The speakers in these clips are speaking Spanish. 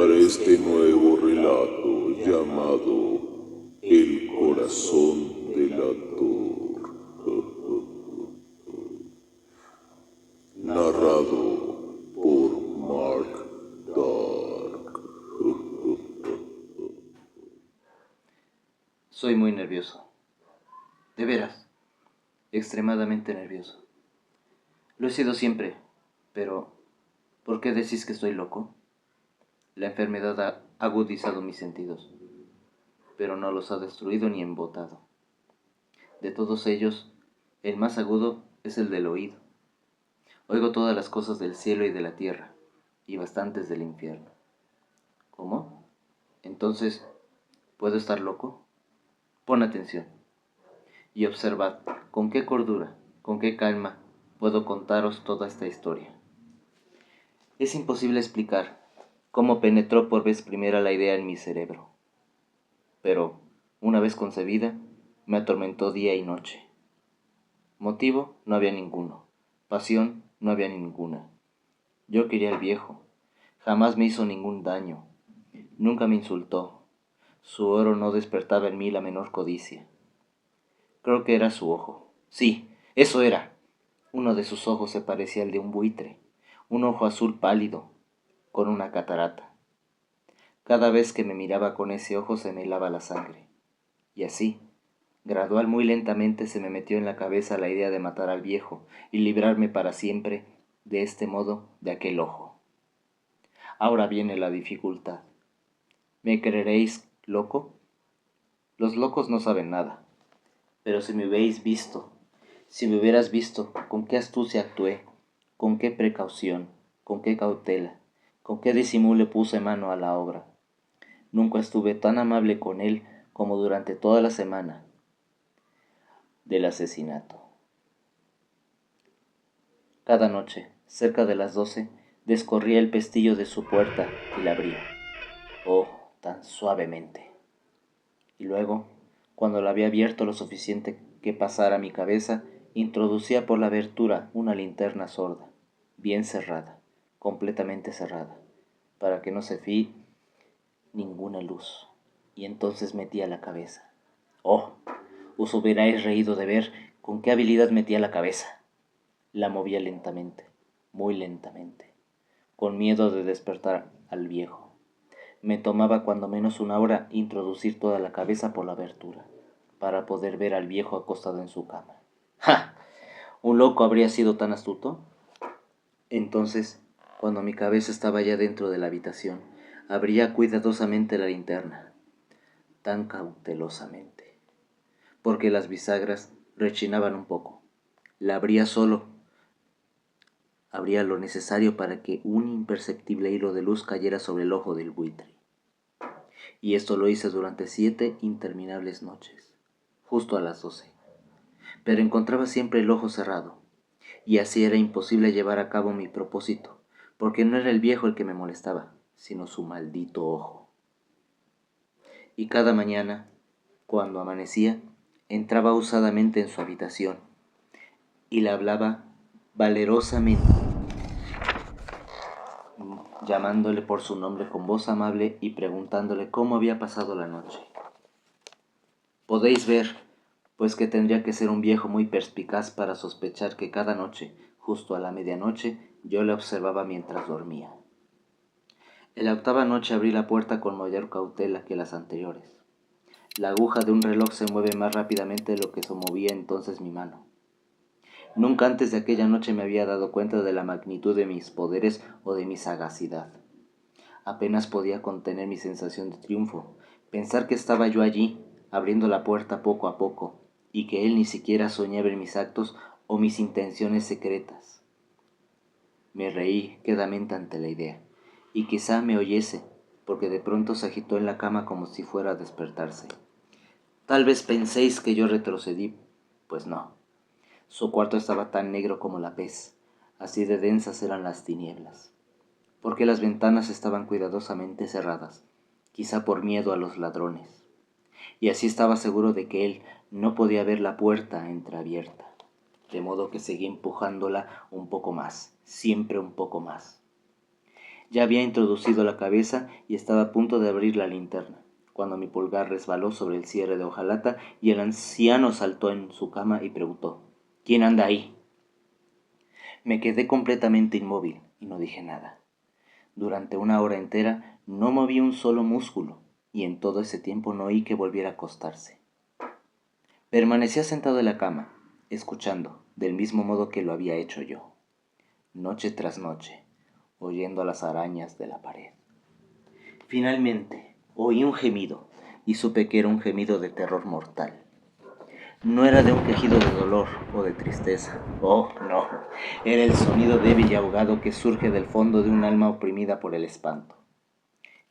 para este nuevo relato llamado El corazón delator, narrado por Mark Dark. Soy muy nervioso. De veras, extremadamente nervioso. Lo he sido siempre, pero ¿por qué decís que estoy loco? La enfermedad ha agudizado mis sentidos, pero no los ha destruido ni embotado. De todos ellos, el más agudo es el del oído. Oigo todas las cosas del cielo y de la tierra, y bastantes del infierno. ¿Cómo? Entonces, ¿puedo estar loco? Pon atención y observad con qué cordura, con qué calma puedo contaros toda esta historia. Es imposible explicar cómo penetró por vez primera la idea en mi cerebro, pero, una vez concebida, me atormentó día y noche. Motivo no había ninguno, pasión no había ninguna. Yo quería al viejo, jamás me hizo ningún daño, nunca me insultó, su oro no despertaba en mí la menor codicia. Creo que era su ojo, sí, eso era. Uno de sus ojos se parecía al de un buitre, un ojo azul pálido, con una catarata. Cada vez que me miraba con ese ojo se me helaba la sangre. Y así, gradual muy lentamente se me metió en la cabeza la idea de matar al viejo y librarme para siempre, de este modo, de aquel ojo. Ahora viene la dificultad. ¿Me creeréis loco? Los locos no saben nada. Pero si me hubierais visto, si me hubieras visto con qué astucia actué, con qué precaución, con qué cautela, con qué disimulo puse mano a la obra. Nunca estuve tan amable con él como durante toda la semana del asesinato. Cada noche, cerca de las 12, descorría el pestillo de su puerta y la abría. Oh, tan suavemente. Y luego, cuando la había abierto lo suficiente que pasara mi cabeza, introducía por la abertura una linterna sorda, bien cerrada, completamente cerrada, para que no se fíe ninguna luz, y entonces metía la cabeza. Oh, os hubierais reído de ver con qué habilidad metía la cabeza. La movía lentamente, muy lentamente, con miedo de despertar al viejo. Me tomaba cuando menos una hora introducir toda la cabeza por la abertura, para poder ver al viejo acostado en su cama. ¡Ja! ¿Un loco habría sido tan astuto? Entonces, cuando mi cabeza estaba ya dentro de la habitación, abría cuidadosamente la linterna, tan cautelosamente, porque las bisagras rechinaban un poco. La abría solo, abría lo necesario para que un imperceptible hilo de luz cayera sobre el ojo del buitre. Y esto lo hice durante 7 interminables noches, justo a las 12. Pero encontraba siempre el ojo cerrado, y así era imposible llevar a cabo mi propósito, porque no era el viejo el que me molestaba, sino su maldito ojo. Y cada mañana, cuando amanecía, entraba usadamente en su habitación, y le hablaba valerosamente, llamándole por su nombre con voz amable y preguntándole cómo había pasado la noche. Podéis ver, pues que tendría que ser un viejo muy perspicaz para sospechar que cada noche, justo a la medianoche, yo le observaba mientras dormía. En la 8ª noche abrí la puerta con mayor cautela que las anteriores. La aguja de un reloj se mueve más rápidamente de lo que se movía entonces mi mano. Nunca antes de aquella noche me había dado cuenta de la magnitud de mis poderes o de mi sagacidad. Apenas podía contener mi sensación de triunfo, pensar que estaba yo allí, abriendo la puerta poco a poco, y que él ni siquiera soñaba en mis actos o mis intenciones secretas. Me reí quedamente ante la idea, y quizá me oyese, porque de pronto se agitó en la cama como si fuera a despertarse. Tal vez penséis que yo retrocedí, pues no. Su cuarto estaba tan negro como la pez, así de densas eran las tinieblas, porque las ventanas estaban cuidadosamente cerradas, quizá por miedo a los ladrones, y así estaba seguro de que él no podía ver la puerta entreabierta, de modo que seguí empujándola un poco más, siempre un poco más. Ya había introducido la cabeza y estaba a punto de abrir la linterna, cuando mi pulgar resbaló sobre el cierre de hojalata y el anciano saltó en su cama y preguntó: ¿Quién anda ahí? Me quedé completamente inmóvil y no dije nada. Durante una hora entera no moví un solo músculo y en todo ese tiempo no oí que volviera a acostarse. Permanecía sentado en la cama, escuchando, del mismo modo que lo había hecho yo, noche tras noche, oyendo a las arañas de la pared. Finalmente, oí un gemido y supe que era un gemido de terror mortal. No era de un quejido de dolor o de tristeza. Oh, no. Era el sonido débil y ahogado que surge del fondo de un alma oprimida por el espanto.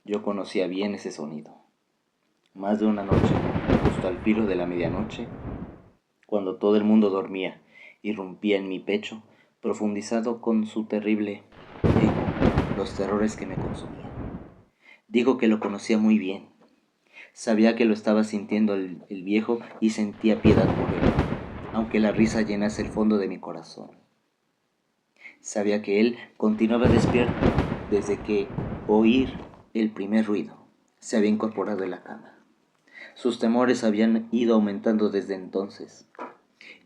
Yo conocía bien ese sonido. Más de una noche, justo al filo de la medianoche, cuando todo el mundo dormía, irrumpía en mi pecho, profundizado con su terrible eco, los terrores que me consumían. Digo que lo conocía muy bien. Sabía que lo estaba sintiendo el viejo y sentía piedad por él, aunque la risa llenase el fondo de mi corazón. Sabía que él continuaba despierto desde que oír el primer ruido se había incorporado en la cama. Sus temores habían ido aumentando desde entonces.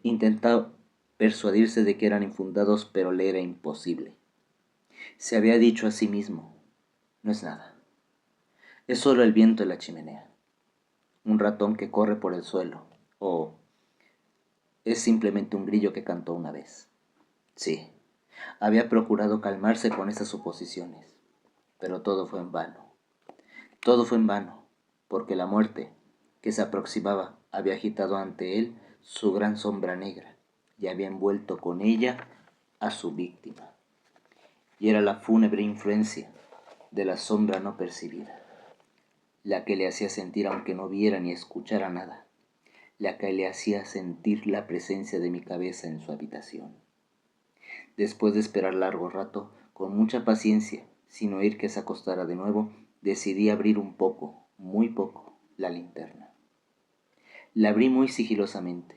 Intentaba persuadirse de que eran infundados, pero le era imposible. Se había dicho a sí mismo: no es nada. Es solo el viento de la chimenea, un ratón que corre por el suelo, o es simplemente un grillo que cantó una vez. Sí, había procurado calmarse con esas suposiciones, pero todo fue en vano. Todo fue en vano, porque la muerte, que se aproximaba, había agitado ante él su gran sombra negra y había envuelto con ella a su víctima. Y era la fúnebre influencia de la sombra no percibida, la que le hacía sentir aunque no viera ni escuchara nada, la que le hacía sentir la presencia de mi cabeza en su habitación. Después de esperar largo rato, con mucha paciencia, sin oír que se acostara de nuevo, decidí abrir un poco, muy poco, la linterna. La abrí muy sigilosamente.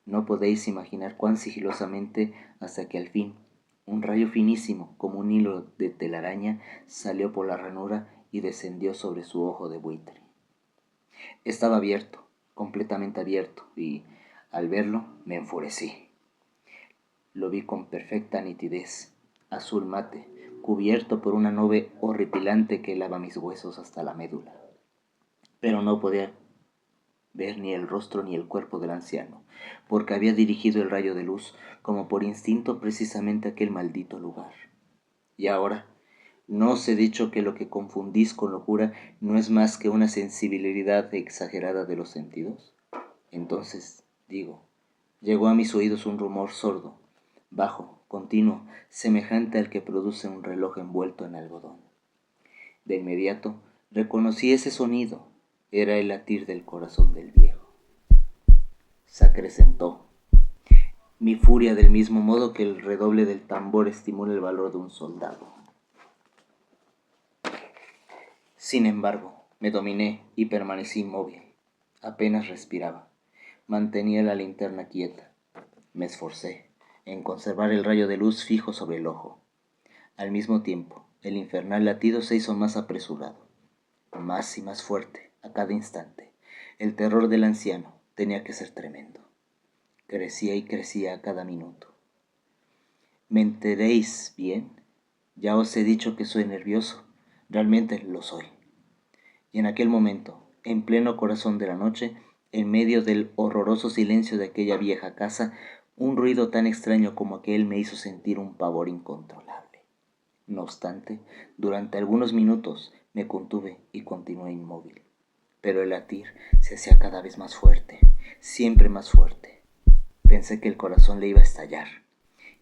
No podéis imaginar cuán sigilosamente, hasta que al fin un rayo finísimo, como un hilo de telaraña, salió por la ranura y descendió sobre su ojo de buitre. Estaba abierto, completamente abierto, y al verlo me enfurecí. Lo vi con perfecta nitidez, azul mate, cubierto por una nube horripilante que helaba mis huesos hasta la médula. Pero no podía ver ni el rostro ni el cuerpo del anciano, porque había dirigido el rayo de luz, como por instinto, precisamente a aquel maldito lugar. Y ahora, ¿no os he dicho que lo que confundís con locura no es más que una sensibilidad exagerada de los sentidos? Entonces, digo, llegó a mis oídos un rumor sordo, bajo, continuo, semejante al que produce un reloj envuelto en algodón. De inmediato reconocí ese sonido. Era el latir del corazón del viejo. Se acrecentó mi furia del mismo modo que el redoble del tambor estimula el valor de un soldado. Sin embargo, me dominé y permanecí inmóvil. Apenas respiraba. Mantenía la linterna quieta. Me esforcé en conservar el rayo de luz fijo sobre el ojo. Al mismo tiempo, el infernal latido se hizo más apresurado, más y más fuerte a cada instante. El terror del anciano tenía que ser tremendo. Crecía y crecía a cada minuto. ¿Me enteréis bien? Ya os he dicho que soy nervioso. Realmente lo soy. Y en aquel momento, en pleno corazón de la noche, en medio del horroroso silencio de aquella vieja casa, un ruido tan extraño como aquel me hizo sentir un pavor incontrolable. No obstante, durante algunos minutos me contuve y continué inmóvil. Pero el latir se hacía cada vez más fuerte, siempre más fuerte. Pensé que el corazón le iba a estallar,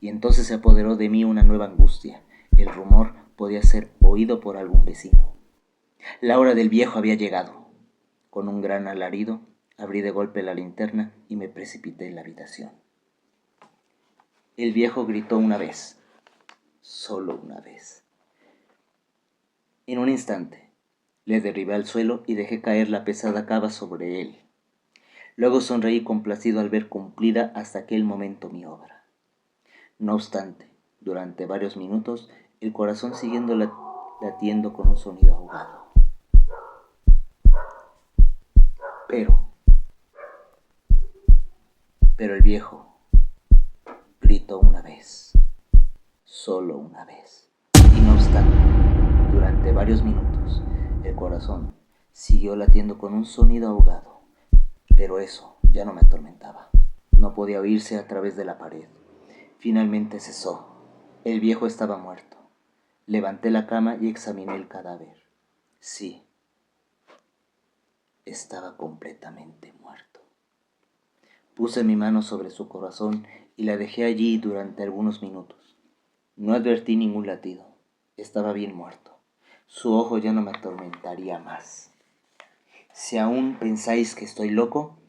y entonces se apoderó de mí una nueva angustia. El rumor podía ser oído por algún vecino. La hora del viejo había llegado. Con un gran alarido, abrí de golpe la linterna y me precipité en la habitación. El viejo gritó una vez, solo una vez. En un instante, le derribé al suelo y dejé caer la pesada cava sobre él. Luego sonreí complacido al ver cumplida hasta aquel momento mi obra. No obstante, durante varios minutos, el corazón siguiendo latiendo con un sonido ahogado. Pero el viejo gritó una vez, solo una vez. Y no obstante, durante varios minutos, el corazón siguió latiendo con un sonido ahogado. Pero eso ya no me atormentaba. No podía oírse a través de la pared. Finalmente cesó. El viejo estaba muerto. Levanté la cama y examiné el cadáver. Sí, estaba completamente muerto. Puse mi mano sobre su corazón y la dejé allí durante algunos minutos. No advertí ningún latido. Estaba bien muerto. Su ojo ya no me atormentaría más. Si aún pensáis que estoy loco,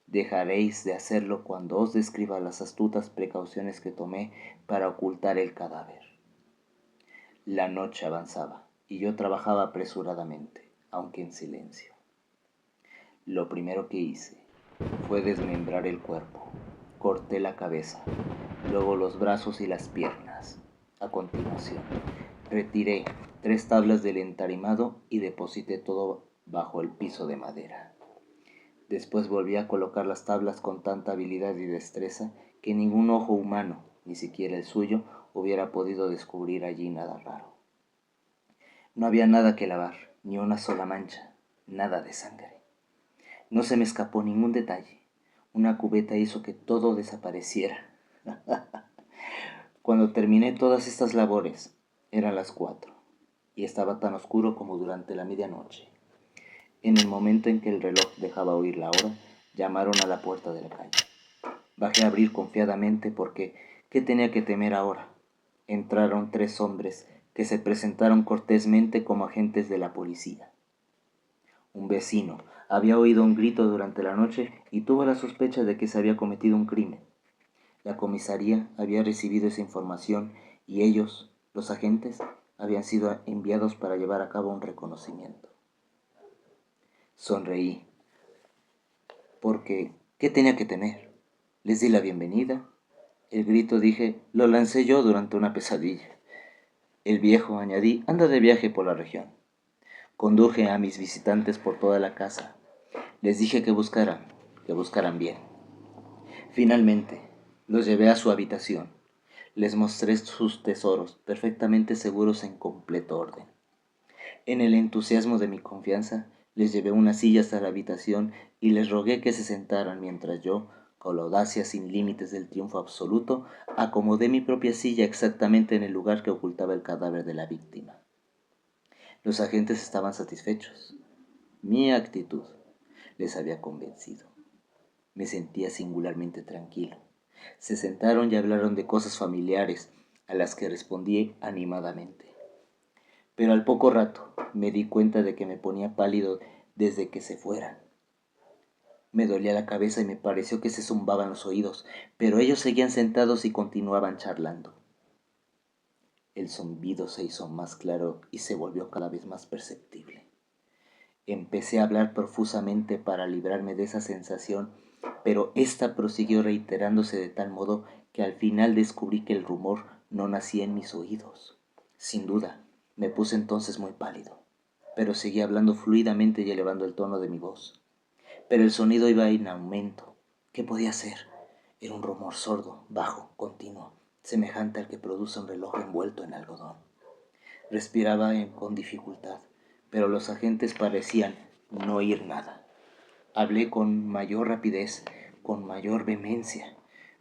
dejaréis de hacerlo cuando os describa las astutas precauciones que tomé para ocultar el cadáver. La noche avanzaba y yo trabajaba apresuradamente, aunque en silencio. Lo primero que hice fue desmembrar el cuerpo. Corté la cabeza, luego los brazos y las piernas. A continuación, retiré 3 tablas del entarimado y deposité todo bajo el piso de madera. Después volví a colocar las tablas con tanta habilidad y destreza que ningún ojo humano, ni siquiera el suyo, hubiera podido descubrir allí nada raro. No había nada que lavar, ni una sola mancha, nada de sangre. No se me escapó ningún detalle. Una cubeta hizo que todo desapareciera. Cuando terminé todas estas labores, eran las 4, y estaba tan oscuro como durante la medianoche. En el momento en que el reloj dejaba oír la hora, llamaron a la puerta de la calle. Bajé a abrir confiadamente porque, ¿qué tenía que temer ahora? Entraron 3 hombres que se presentaron cortésmente como agentes de la policía. Un vecino había oído un grito durante la noche y tuvo la sospecha de que se había cometido un crimen. La comisaría había recibido esa información y ellos, los agentes, habían sido enviados para llevar a cabo un reconocimiento. Sonreí, porque ¿qué tenía que temer? Les di la bienvenida. El grito, dije, lo lancé yo durante una pesadilla. El viejo, añadí, anda de viaje por la región. Conduje a mis visitantes por toda la casa. Les dije que buscaran bien. Finalmente, los llevé a su habitación. Les mostré sus tesoros, perfectamente seguros en completo orden. En el entusiasmo de mi confianza, les llevé una silla hasta la habitación y les rogué que se sentaran mientras yo, con la audacia sin límites del triunfo absoluto, acomodé mi propia silla exactamente en el lugar que ocultaba el cadáver de la víctima. Los agentes estaban satisfechos. Mi actitud les había convencido. Me sentía singularmente tranquilo. Se sentaron y hablaron de cosas familiares, a las que respondí animadamente. Pero al poco rato me di cuenta de que me ponía pálido desde que se fueran. Me dolía la cabeza y me pareció que se zumbaban los oídos, pero ellos seguían sentados y continuaban charlando. El zumbido se hizo más claro y se volvió cada vez más perceptible. Empecé a hablar profusamente para librarme de esa sensación, pero ésta prosiguió reiterándose de tal modo que al final descubrí que el rumor no nacía en mis oídos. Sin duda, me puse entonces muy pálido, pero seguí hablando fluidamente y elevando el tono de mi voz. Pero el sonido iba en aumento. ¿Qué podía ser? Era un rumor sordo, bajo, continuo, semejante al que produce un reloj envuelto en algodón. Respiraba con dificultad, pero los agentes parecían no oír nada. Hablé con mayor rapidez, con mayor vehemencia,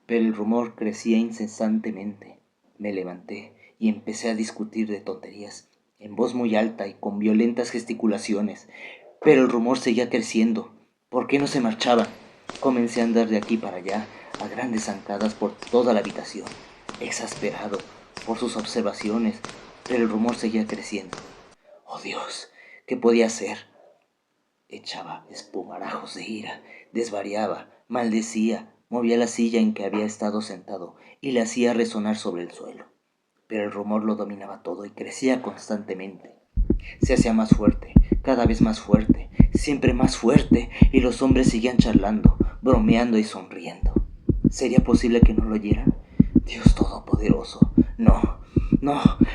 pero el rumor crecía incesantemente. Me levanté y empecé a discutir de tonterías, en voz muy alta y con violentas gesticulaciones, pero el rumor seguía creciendo. ¿Por qué no se marchaba? Comencé a andar de aquí para allá, a grandes zancadas por toda la habitación, exasperado por sus observaciones, pero el rumor seguía creciendo. ¡Oh, Dios! ¿Qué podía hacer? Echaba espumarajos de ira, desvariaba, maldecía, movía la silla en que había estado sentado y la hacía resonar sobre el suelo. Pero el rumor lo dominaba todo y crecía constantemente. Se hacía más fuerte, cada vez más fuerte, siempre más fuerte, y los hombres seguían charlando, bromeando y sonriendo. ¿Sería posible que no lo oyeran? Dios Todopoderoso. No,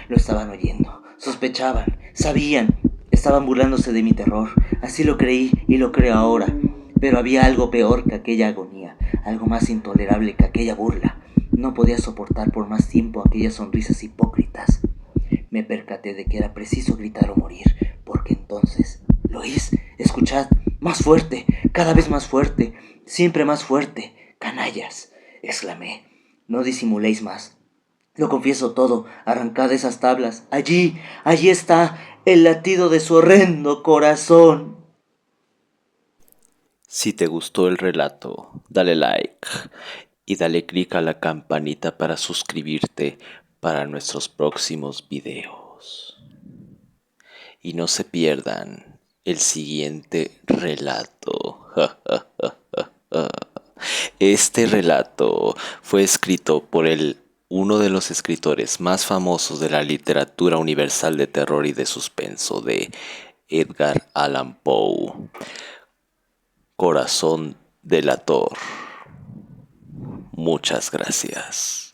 lo estaban oyendo. Sospechaban, sabían, estaban burlándose de mi terror. Así lo creí y lo creo ahora. Pero había algo peor que aquella agonía, algo más intolerable que aquella burla. No podía soportar por más tiempo aquellas sonrisas hipócritas. Me percaté de que era preciso gritar o morir, porque entonces, ¿lo oís? Escuchad, más fuerte, cada vez más fuerte, siempre más fuerte. Canallas, exclamé, no disimuléis más. Lo confieso todo, arrancad esas tablas. Allí está el latido de su horrendo corazón. Si te gustó el relato, dale like y dale click a la campanita para suscribirte para nuestros próximos videos. Y no se pierdan el siguiente relato. Este relato fue escrito por uno de los escritores más famosos de la literatura universal de terror y de suspenso, de Edgar Allan Poe. Corazón delator. Muchas gracias.